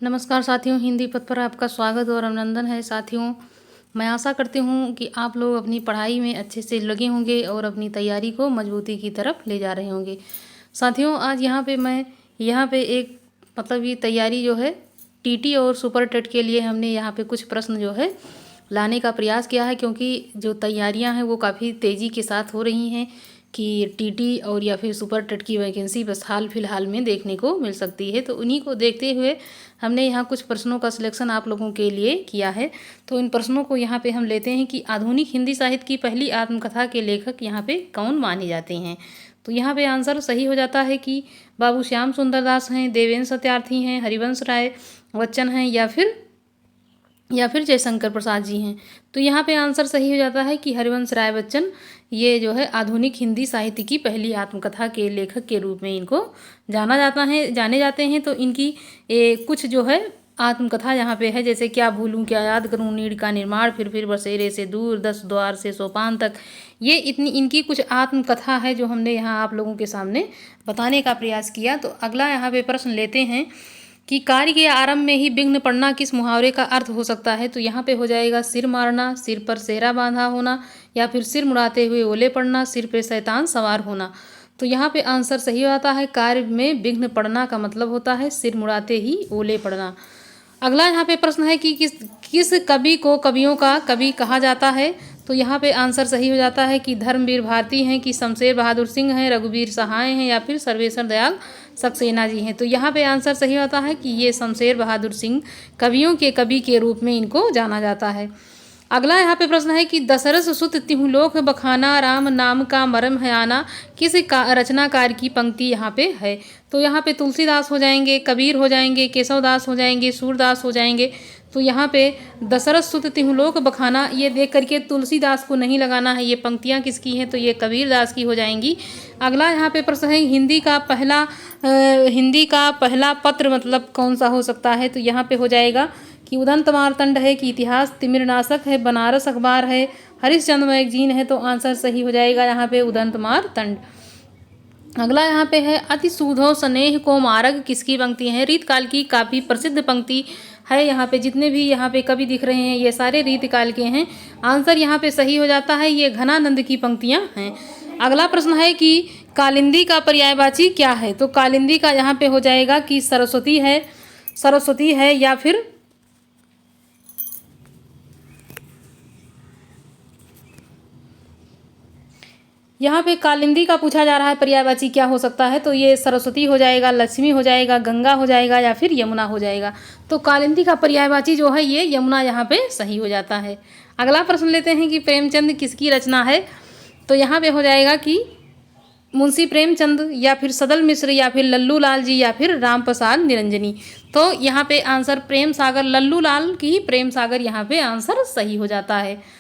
नमस्कार साथियों, हिंदी पद पर आपका स्वागत और अभिनंदन है। साथियों, मैं आशा करती हूँ कि आप लोग अपनी पढ़ाई में अच्छे से लगे होंगे और अपनी तैयारी को मजबूती की तरफ ले जा रहे होंगे। साथियों, आज यहाँ पे एक ये तैयारी जो है टीटी और सुपर टेट के लिए हमने यहाँ पे कुछ प्रश्न जो है लाने का प्रयास किया है, क्योंकि जो तैयारियाँ हैं वो काफ़ी तेज़ी के साथ हो रही हैं कि टीटी और या फिर सुपर टेट की वैकेंसी बस हाल फिलहाल में देखने को मिल सकती है। तो उन्हीं को देखते हुए हमने यहाँ कुछ प्रश्नों का सिलेक्शन आप लोगों के लिए किया है। तो इन प्रश्नों को यहाँ पे हम लेते हैं कि आधुनिक हिंदी साहित्य की पहली आत्मकथा के लेखक यहाँ पे कौन माने जाते हैं। तो यहाँ पे आंसर सही हो जाता है कि बाबू श्याम सुंदर दास हैं, देवेंद्र सत्यार्थी हैं, हरिवंश राय बच्चन हैं या फिर जयशंकर प्रसाद जी हैं। तो यहाँ पे आंसर सही हो जाता है कि हरिवंश राय बच्चन ये जो है आधुनिक हिंदी साहित्य की पहली आत्मकथा के लेखक के रूप में इनको जाने जाते हैं। तो इनकी कुछ जो है आत्मकथा यहाँ पे है, जैसे क्या भूलूं क्या याद करूं, नीड़ का निर्माण, फिर बसेरे से दूर, 10 द्वार से सोपान तक। ये इतनी इनकी कुछ आत्मकथा है जो हमने यहाँ आप लोगों के सामने बताने का प्रयास किया। तो अगला यहाँ पे प्रश्न लेते हैं कि कार्य के आरंभ में ही विघ्न पड़ना किस मुहावरे का अर्थ हो सकता है। तो यहाँ पे हो जाएगा सिर मारना, सिर पर सेहरा बांधा होना, या फिर सिर मुड़ाते हुए ओले पड़ना, सिर पे शैतान सवार होना। तो यहाँ पे आंसर सही आता है, कार्य में विघ्न पड़ना का मतलब होता है सिर मुड़ाते ही ओले पड़ना। अगला यहाँ पे प्रश्न है कि किस कवि को कवियों का कवि कहा जाता है। तो यहाँ पे आंसर सही हो जाता है कि धर्मवीर भारती हैं, कि शमशेर बहादुर सिंह हैं, रघुवीर सहाय हैं, या फिर सर्वेश्वर दयाल सक्सेना जी हैं। तो यहाँ पे आंसर सही होता है कि ये शमशेर बहादुर सिंह कवियों के कवि के रूप में इनको जाना जाता है। अगला यहाँ पे प्रश्न है कि दशरस सुत तिहुलोक बखाना, राम नाम का मरम है आना, किस रचनाकार की पंक्ति यहाँ पे है। तो यहाँ पे तुलसीदास हो जाएंगे, कबीर हो जाएंगे, केशवदास हो जाएंगे, सूरदास हो जाएंगे। तो यहाँ पे दशरस सुत तिहुलोक बखाना ये देख करके तुलसीदास को नहीं लगाना है, ये पंक्तियाँ किसकी हैं, तो ये कबीरदास की हो जाएंगी। अगला यहाँ पे प्रश्न है हिंदी का पहला पत्र मतलब कौन सा हो सकता है। तो यहाँ पे हो जाएगा कि उदंत मार्तंड है, कि इतिहास तिमिरनाशक है, बनारस अखबार है, हरिश्चंद्र मैगजीन है। तो आंसर सही हो जाएगा यहाँ पे उदंत मार्तंड। अगला यहाँ पे है अति सूधो स्नेह को मार्ग किसकी पंक्ति है। रीतकाल की काफ़ी प्रसिद्ध पंक्ति है। यहाँ पे जितने भी यहाँ पे कवि दिख रहे हैं ये सारे रीतकाल के हैं। आंसर यहाँ पे सही हो जाता है, ये घनानंद की पंक्तियाँ हैं। अगला प्रश्न है कि कालिंदी का पर्यायवाची क्या है। तो कालिंदी का यहाँ पे हो जाएगा कि सरस्वती है या फिर यहाँ पे कालिंदी का पूछा जा रहा है पर्यायवाची क्या हो सकता है। तो ये सरस्वती हो जाएगा, लक्ष्मी हो जाएगा, गंगा हो जाएगा, या फिर यमुना हो जाएगा। तो कालिंदी का पर्यायवाची जो है ये यमुना यहाँ पे सही हो जाता है। अगला प्रश्न लेते हैं कि प्रेमचंद किसकी रचना है। तो यहाँ पे हो जाएगा कि मुंशी प्रेमचंद, या फिर सदल मिश्र, या फिर लल्लू लाल जी, या फिर राम प्रसाद निरंजनी। तो यहाँ पे आंसर प्रेम सागर, लल्लू लाल की प्रेम सागर यहाँ पे आंसर सही हो जाता है।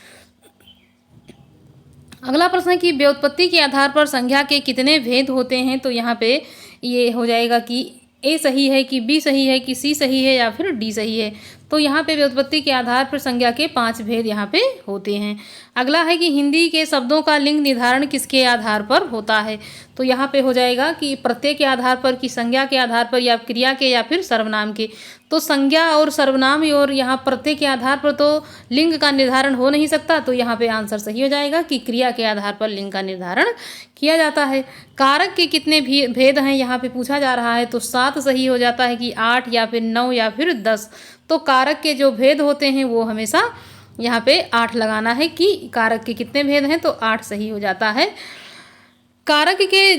अगला प्रश्न है कि व्युत्पत्ति के आधार पर संज्ञा के कितने भेद होते हैं। तो यहाँ पे ये हो जाएगा कि ए सही है, कि बी सही है, कि सी सही है, या फिर डी सही है। तो यहाँ पे व्युत्पत्ति के आधार पर संज्ञा के 5 भेद यहाँ पे होते हैं। अगला है कि हिंदी के शब्दों का लिंग निर्धारण किसके आधार पर होता है। तो यहाँ पे हो जाएगा कि प्रत्यय के आधार पर, कि संज्ञा के आधार पर, या क्रिया के, या फिर सर्वनाम के। तो संज्ञा और सर्वनाम और यहाँ प्रत्यय के आधार पर तो लिंग का निर्धारण हो नहीं सकता। तो यहाँ पे आंसर सही हो जाएगा कि क्रिया के आधार पर लिंग का निर्धारण किया जाता है। कारक के कितने भेद हैं यहाँ पे पूछा जा रहा है। तो 7 सही हो जाता है, कि 8 या फिर 9 या फिर 10। तो कारक के जो भेद होते हैं वो हमेशा यहाँ पे 8 लगाना है, कि कारक के कितने भेद हैं। तो 8 सही हो जाता है। कारक के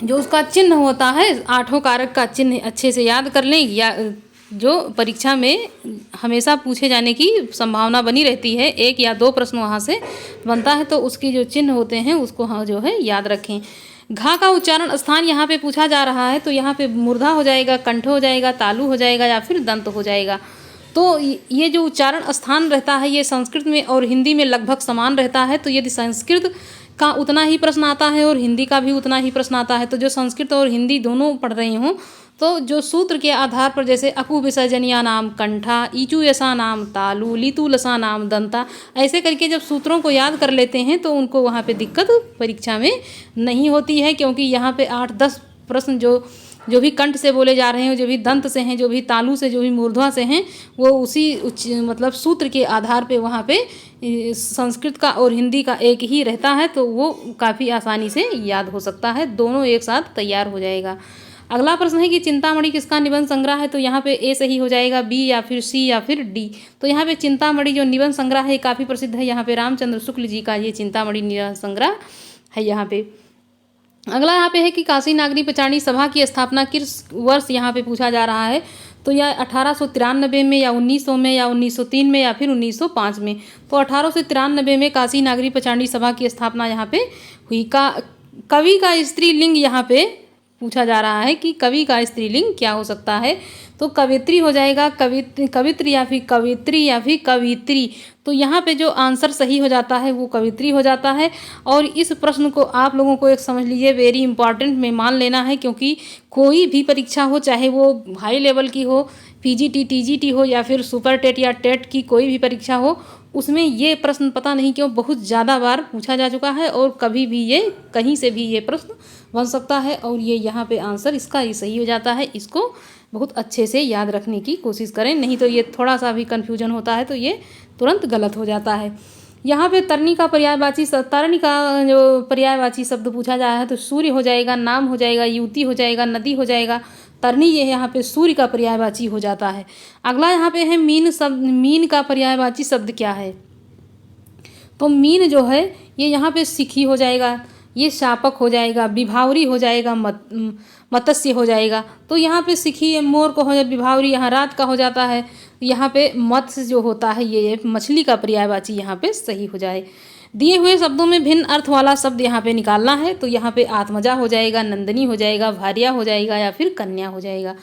जो उसका चिन्ह होता है, 8 कारक का चिन्ह अच्छे से याद कर लें, या जो परीक्षा में हमेशा पूछे जाने की संभावना बनी रहती है, 1 या 2 प्रश्न वहाँ से बनता है। तो उसकी जो चिन्ह होते हैं उसको हम जो है याद रखें। घा का उच्चारण स्थान यहाँ पे पूछा जा रहा है। तो यहाँ पे मूर्धा हो जाएगा, कंठ हो जाएगा, तालु हो जाएगा, या फिर दंत हो जाएगा। तो ये जो उच्चारण स्थान रहता है ये संस्कृत में और हिंदी में लगभग समान रहता है। तो यदि संस्कृत का उतना ही प्रश्न आता है और हिंदी का भी उतना ही प्रश्न आता है, तो जो संस्कृत और हिंदी दोनों पढ़ रहे हों तो जो सूत्र के आधार पर, जैसे अपु विसर्जनिया नाम कंठा, ईचु यसा नाम तालु, लीतु लसा नाम दंता, ऐसे करके जब सूत्रों को याद कर लेते हैं तो उनको वहाँ पे दिक्कत परीक्षा में नहीं होती है, क्योंकि यहाँ पे 8-10 प्रश्न जो जो भी कंठ से बोले जा रहे हैं, जो भी दंत से हैं, जो भी तालु से, जो भी मूर्धवा से हैं, वो उसी मतलब सूत्र के आधार पे वहाँ पे संस्कृत का और हिंदी का एक ही रहता है, तो वो काफ़ी आसानी से याद हो सकता है, दोनों एक साथ तैयार हो जाएगा। अगला प्रश्न है कि चिंतामणि किसका निबंध संग्रह है, तो यहाँ पे ए सही हो जाएगा, बी या फिर सी या फिर डी। तो यहाँ पे चिंतामणि जो निबंध संग्रह है काफ़ी प्रसिद्ध है, यहाँ पे रामचंद्र शुक्ल जी का ये चिंतामणि निबंध संग्रह है यहाँ पे। अगला यहाँ पे है कि काशी नागरी पचारणी सभा की स्थापना किस वर्ष यहाँ पे पूछा जा रहा है, तो यह 1893 में या 1900 में या 1903 में या फिर 1905 में। तो 1893 में काशी नागरी पचारणी सभा की स्थापना यहाँ पे हुई। कवि का स्त्रीलिंग यहाँ पे पूछा जा रहा है कि कवि का स्त्रीलिंग क्या हो सकता है, तो कवित्री हो जाएगा, कवित्र या फिर कवित्री या फिर कवित्री। तो यहाँ पे जो आंसर सही हो जाता है वो कवित्री हो जाता है। और इस प्रश्न को आप लोगों को एक समझ लीजिए वेरी इंपॉर्टेंट में मान लेना है, क्योंकि कोई भी परीक्षा हो, चाहे वो हाई लेवल की हो, पीजीटी टीजीटी हो या फिर सुपर टेट या टेट की कोई भी परीक्षा हो, उसमें ये प्रश्न पता नहीं क्यों बहुत ज़्यादा बार पूछा जा चुका है और कभी भी ये कहीं से भी ये प्रश्न बन सकता है। और ये यहाँ पे आंसर इसका ही सही हो जाता है। इसको बहुत अच्छे से याद रखने की कोशिश करें, नहीं तो ये थोड़ा सा भी कन्फ्यूजन होता है तो ये तुरंत गलत हो जाता है। यहाँ पे तरनी का जो पर्यायवाची शब्द पूछा जा रहा है, तो सूर्य हो जाएगा, नाम हो जाएगा, युवती हो जाएगा, नदी हो जाएगा, तरनी ये यहाँ पे सूर्य का पर्यायवाची हो जाता है। अगला यहाँ पे है मीन का पर्यायवाची शब्द क्या है, तो मीन जो है ये यहाँ पे सिखी हो जाएगा, ये शापक हो जाएगा, विभावरी हो जाएगा, मत्स्य हो जाएगा। तो यहाँ पे सिखी मोर को हो जाए, विभावरी यहाँ रात का हो जाता है, यहाँ पे मत्स्य जो होता है ये मछली का पर्यायवाची यहाँ पे सही हो जाए। दिए हुए शब्दों में भिन्न अर्थ वाला शब्द यहाँ पे निकालना है, तो यहाँ पे आत्मजा हो जाएगा, नंदिनी हो जाएगा, भार्या हो जाएगा या फिर कन्या हो जाएगा।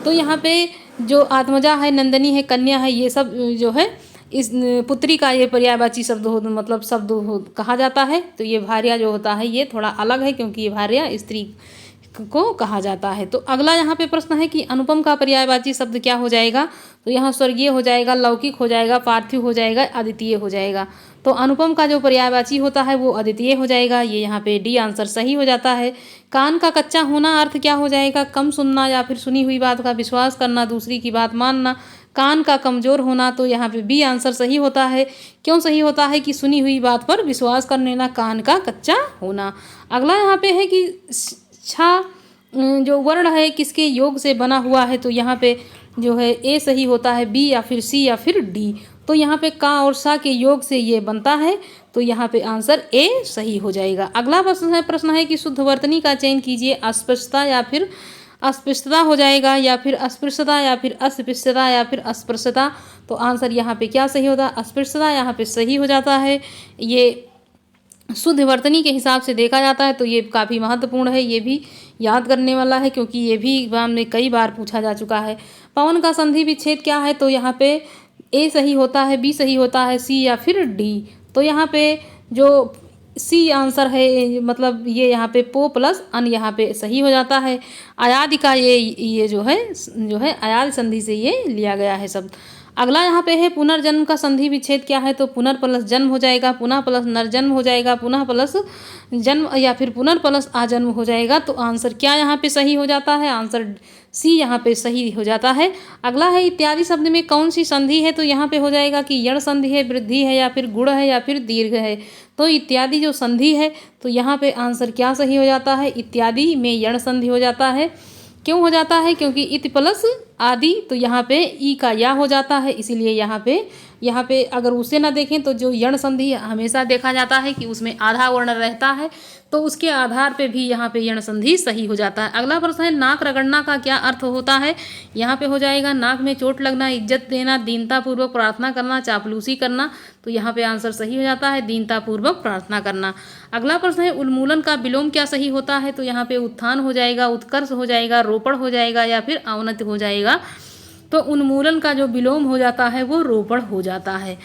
तो यहाँ पे जो आत्मजा है, नंदिनी है, कन्या है, ये सब जो है इस पुत्री का ये पर्यायवाची शब्द मतलब कहा जाता है। तो ये भार्या जो होता है ये थोड़ा अलग है, क्योंकि ये भार्या स्त्री को कहा जाता है। तो अगला यहाँ पे प्रश्न है कि अनुपम का पर्यायवाची शब्द क्या हो जाएगा, तो यहाँ स्वर्गीय हो जाएगा, लौकिक हो जाएगा, पार्थिव हो जाएगा, अद्वितीय हो जाएगा। तो अनुपम का जो पर्यायवाची होता है वो अद्वितीय हो जाएगा, ये यहाँ पे डी आंसर सही हो जाता है। कान का कच्चा होना अर्थ क्या हो जाएगा, कम सुनना या फिर सुनी हुई बात का विश्वास करना, दूसरी की बात मानना। कान का कमज़ोर होना, तो यहाँ पे बी आंसर सही होता है। क्यों सही होता है कि सुनी हुई बात पर विश्वास कर लेना, कान का कच्चा होना। अगला यहाँ पे है कि छा जो वर्ण है किसके योग से बना हुआ है, तो यहाँ पे जो है ए सही होता है, बी या फिर सी या फिर डी। तो यहाँ पे का और सा के योग से ये बनता है, तो यहाँ पे आंसर ए सही हो जाएगा। अगला प्रश्न है कि शुद्ध वर्तनी का चयन कीजिए, अस्पष्टता या फिर अस्पृश्यता हो जाएगा, या फिर अस्पृश्यता या फिर अस्पृश्यता या फिर अस्पृश्यता। तो आंसर यहाँ पे क्या सही होता है, अस्पृश्यता यहाँ पे सही हो जाता है। ये शुद्ध वर्तनी के हिसाब से देखा जाता है, तो ये काफ़ी महत्वपूर्ण है, ये भी याद करने वाला है, क्योंकि ये भी एग्जाम में कई बार पूछा जा चुका है। पवन का संधि विच्छेद क्या है, तो यहाँ पे ए सही होता है, बी सही होता है, सी या फिर डी। तो यहाँ पे जो सी आंसर है, मतलब ये यहाँ पे पो प्लस अन यहाँ पे सही हो जाता है। अयादि का ये जो है अयाद संधि से ये लिया गया है शब्द। अगला यहाँ पे है पुनर्जन्म का संधि विच्छेद क्या है, तो पुनर प्लस जन्म हो जाएगा, पुनः प्लस नरजन्म हो जाएगा, पुनः प्लस जन्म या फिर पुनर प्लस आजन्म हो जाएगा। तो आंसर क्या यहाँ पे सही हो जाता है, आंसर सी यहाँ पे सही हो जाता है। अगला है इत्यादि शब्द में कौन सी संधि है, तो यहाँ पे हो जाएगा कि यण संधि है, वृद्धि है या फिर गुण है या फिर दीर्घ है। तो इत्यादि जो संधि है, तो यहाँ पे आंसर क्या सही हो जाता है, इत्यादि में यण संधि हो जाता है। क्यों हो जाता है, क्योंकि इत प्लस आदि, तो यहाँ पे ई का या हो जाता है, इसीलिए यहाँ पे अगर उसे ना देखें तो जो यण संधि हमेशा देखा जाता है कि उसमें आधा वर्ण रहता है, तो उसके आधार पे भी यहाँ पे यण संधि सही हो जाता है। अगला प्रश्न है नाक रगड़ना का क्या अर्थ होता है, यहाँ पे हो जाएगा नाक में चोट लगना, इज्जत देना, दीनतापूर्वक प्रार्थना करना, चापलूसी करना। तो यहाँ पे आंसर सही हो जाता है, दीनतापूर्वक प्रार्थना करना। अगला प्रश्न है उन्मूलन का विलोम क्या सही होता है, तो यहाँ पे उत्थान हो जाएगा, उत्कर्ष हो जाएगा, रोपण हो जाएगा या फिर अवनति हो जाएगा। तो उन्मूलन का जो विलोम हो जाता है वो रोपण हो जाता है।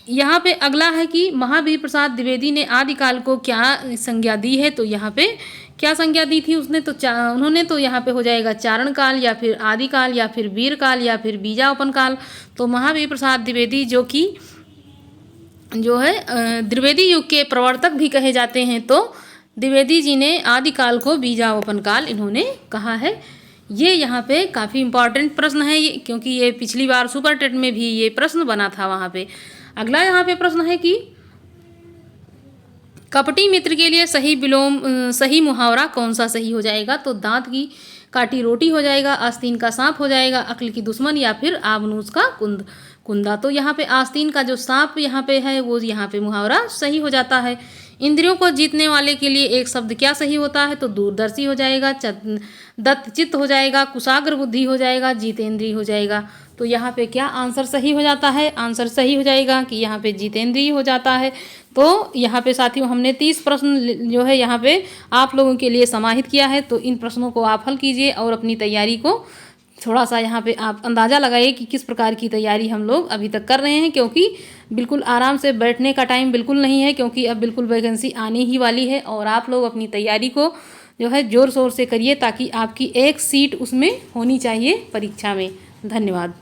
यहाँ पे अगला है कि महावीर प्रसाद द्विवेदी ने आदिकाल को क्या संज्ञा दी है, तो यहाँ पे क्या संज्ञा दी थी उसने, तो उन्होंने तो यहाँ पे हो जाएगा चारण काल या फिर आदिकाल या फिर वीर काल या फिर बीजापन काल। तो महावीर प्रसाद द्विवेदी जो है द्विवेदी युग के प्रवर्तक भी कहे जाते हैं, तो द्विवेदी जी ने आदिकाल को बीजापन काल इन्होंने कहा है। ये यहाँ पे काफ़ी इम्पॉर्टेंट प्रश्न है ये, क्योंकि ये पिछली बार सुपर टेट में भी ये प्रश्न बना था वहाँ पे। अगला यहाँ पे प्रश्न है कि कपटी मित्र के लिए सही मुहावरा कौन सा सही हो जाएगा? तो दांत की काटी रोटी हो जाएगा, आस्तीन का सांप हो जाएगा, अक्ल की दुश्मन, या फिर आबनूस का कुंदा। तो यहाँ पे आस्तीन का जो सांप यहाँ पे है वो यहाँ पे मुहावरा सही हो जाता है। इंद्रियों को जीतने वाले के लिए एक शब्द क्या सही होता है? तो दूरदर्शी हो जाएगा, दत्तचित्त हो जाएगा, कुशाग्र बुद्धि हो जाएगा, जितेंद्रिय हो जाएगा। तो यहाँ पे क्या आंसर सही हो जाता है? आंसर सही हो जाएगा कि यहाँ पे जितेंद्रिय हो जाता है। तो यहाँ पे साथियों हमने 30 प्रश्न जो है यहाँ पे आप लोगों के लिए समाहित किया है। तो इन प्रश्नों को आप हल कीजिए और अपनी तैयारी को थोड़ा सा यहाँ पे आप अंदाज़ा लगाइए कि किस प्रकार की तैयारी हम लोग अभी तक कर रहे हैं, क्योंकि बिल्कुल आराम से बैठने का टाइम बिल्कुल नहीं है, क्योंकि अब बिल्कुल वैकेंसी आने ही वाली है। और आप लोग अपनी तैयारी को जो है ज़ोर शोर से करिए, ताकि आपकी एक सीट उसमें होनी चाहिए परीक्षा में। धन्यवाद।